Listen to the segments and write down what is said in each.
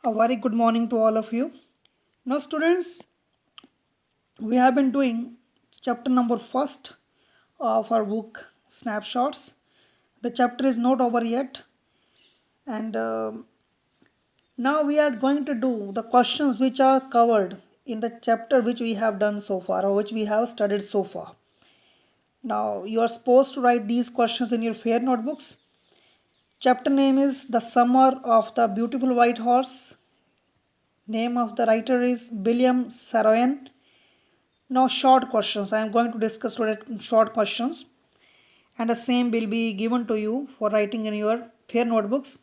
A very good morning to all of you. Now, students, we have been doing chapter number first of our book Snapshots. The chapter is not over yet, and now we are going to do the questions which are covered in the chapter which we have done so far or which we have studied so far. Now, you are supposed to write these questions in your fair notebooks. Chapter name is The Summer of the Beautiful White Horse. Name of the writer is William Saroyan. Now short questions. I am going to discuss today short questions and the same will be given to you for writing in your fair notebooks.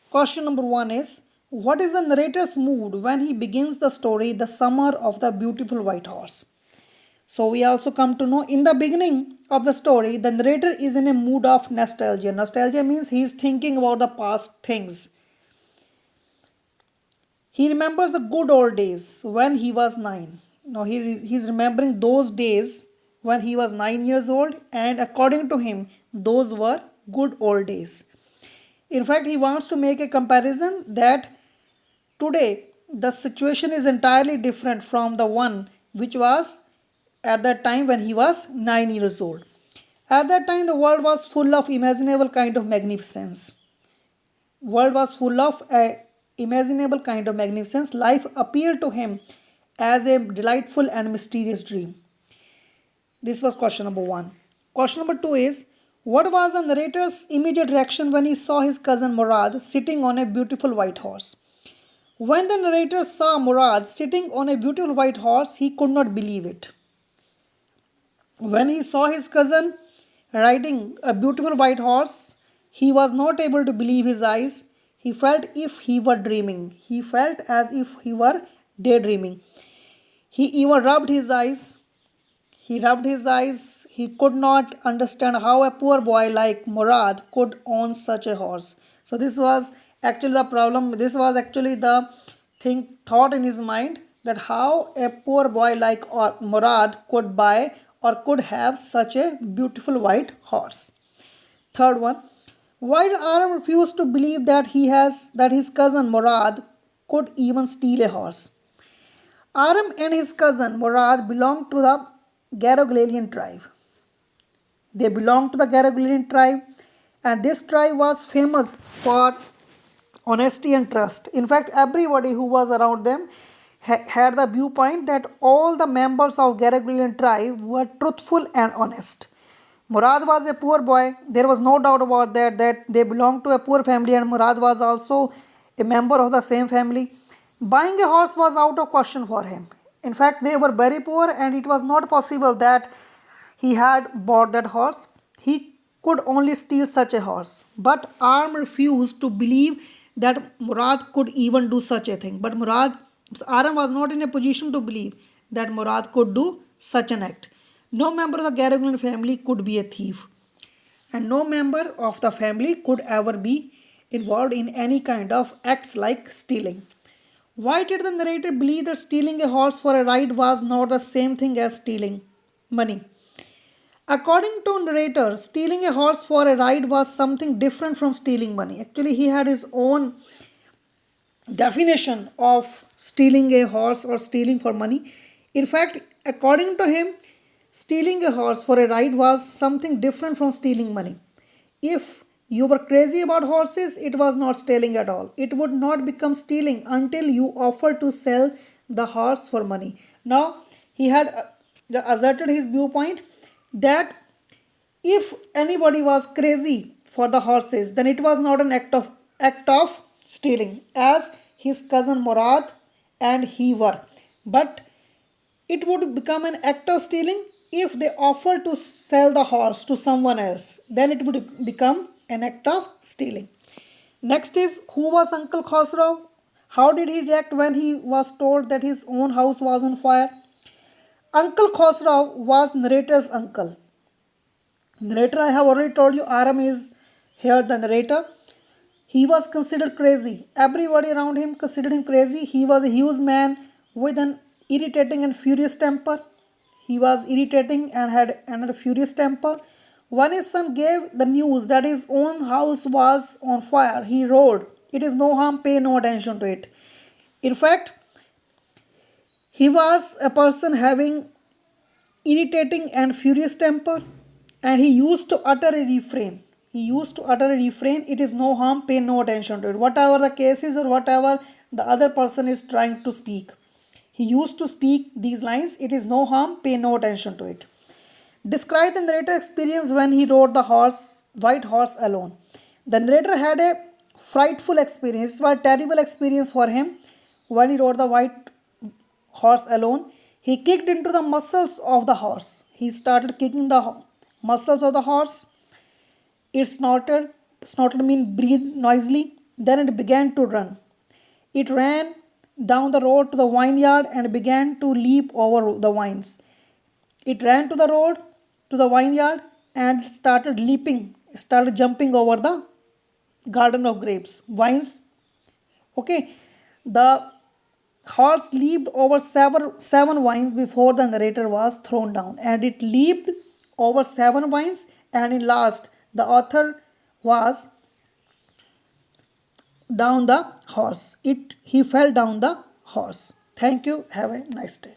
Question number 1 is, what is the narrator's mood when he begins the story The Summer of the Beautiful White Horse? So we also come to know in the beginning of the story the narrator is in a mood of nostalgia. Nostalgia means he is thinking about the past things. He remembers the good old days when he was 9. Now he's remembering those days when he was 9 years old, and according to him, those were good old days. In fact, he wants to make a comparison that today the situation is entirely different from the one which was at that time when he was 9 years old. At that time, the world was full of imaginable kind of magnificence. World was full of a imaginable kind of magnificence. Life appeared to him as a delightful and mysterious dream. This was question number 1. Question number 2 is, what was the narrator's immediate reaction when he saw his cousin Murad sitting on a beautiful white horse? When the narrator saw Murad sitting on a beautiful white horse, he could not believe it. When he saw his cousin riding a beautiful white horse, he was not able to believe his eyes. He felt if he were dreaming. He felt as if he were daydreaming. He even rubbed his eyes. He rubbed his eyes. He could not understand how a poor boy like Murad could own such a horse. So this was actually the problem. This was actually the thought in his mind, that how a poor boy like Murad could buy or could have such a beautiful white horse. Third one, why did Aram refuse to believe that his cousin Murad could even steal a horse? Aram and his cousin Murad belonged to the Garoglalian tribe. They belonged to the Garoglalian tribe, and this tribe was famous for honesty and trust. In fact, everybody who was around them had the viewpoint that all the members of Garoglalian tribe were truthful and honest. Murad was a poor boy. There was no doubt about that they belonged to a poor family, and Murad was also a member of the same family. Buying a horse was out of question for him. In fact, they were very poor, and it was not possible that he had bought that horse. He could only steal such a horse. But Aram refused to believe that Murad could even do such a thing. But Aram was not in a position to believe that Murad could do such an act. No member of the Garoglalian family could be a thief, and no member of the family could ever be involved in any kind of acts like stealing. Why did the narrator believe that stealing a horse for a ride was not the same thing as stealing money? According to narrator, stealing a horse for a ride was something different from stealing money. Actually, he had his own definition of stealing a horse or stealing for money. In fact, according to him, stealing a horse for a ride was something different from stealing money. If you were crazy about horses, it was not stealing at all. It would not become stealing until you offered to sell the horse for money. Now, he had asserted his viewpoint that if anybody was crazy for the horses, then it was not an act of stealing, as his cousin Murad and he were. But it would become an act of stealing if they offer to sell the horse to someone else. Then it would become an act of stealing. Next is, who was Uncle Khosrow? How did he react when he was told that his own house was on fire? Uncle Khosrow was narrator's uncle. Narrator, I have already told you, Aram is here the narrator. He was considered crazy. Everybody around him considered him crazy. He was a huge man with an irritating and furious temper. He was irritating and had a furious temper. When his son gave the news that his own house was on fire, he roared, It is no harm, pay no attention to it. In fact, he was a person having irritating and furious temper, and he used to utter a refrain. He used to utter a refrain, it is no harm, pay no attention to it. Whatever the case is, or whatever the other person is trying to speak, he used to speak these lines, it is no harm, pay no attention to it. Describe the narrator experience when he rode the white horse alone. The narrator had a frightful experience. It was a terrible experience for him when he rode the white horse alone. He kicked into the muscles of the horse. He started kicking the muscles of the horse. It snorted. Snorted means breathed noisily. Then it began to run. It ran down the road to the vineyard and began to leap over the vines. It ran to the road to the vineyard and started leaping, started jumping over the garden of grapes, vines. Okay, the horse leaped over seven vines before the narrator was thrown down, and it leaped over seven vines, and in last the author was down the horse. He fell down the horse. Thank you. Have a nice day.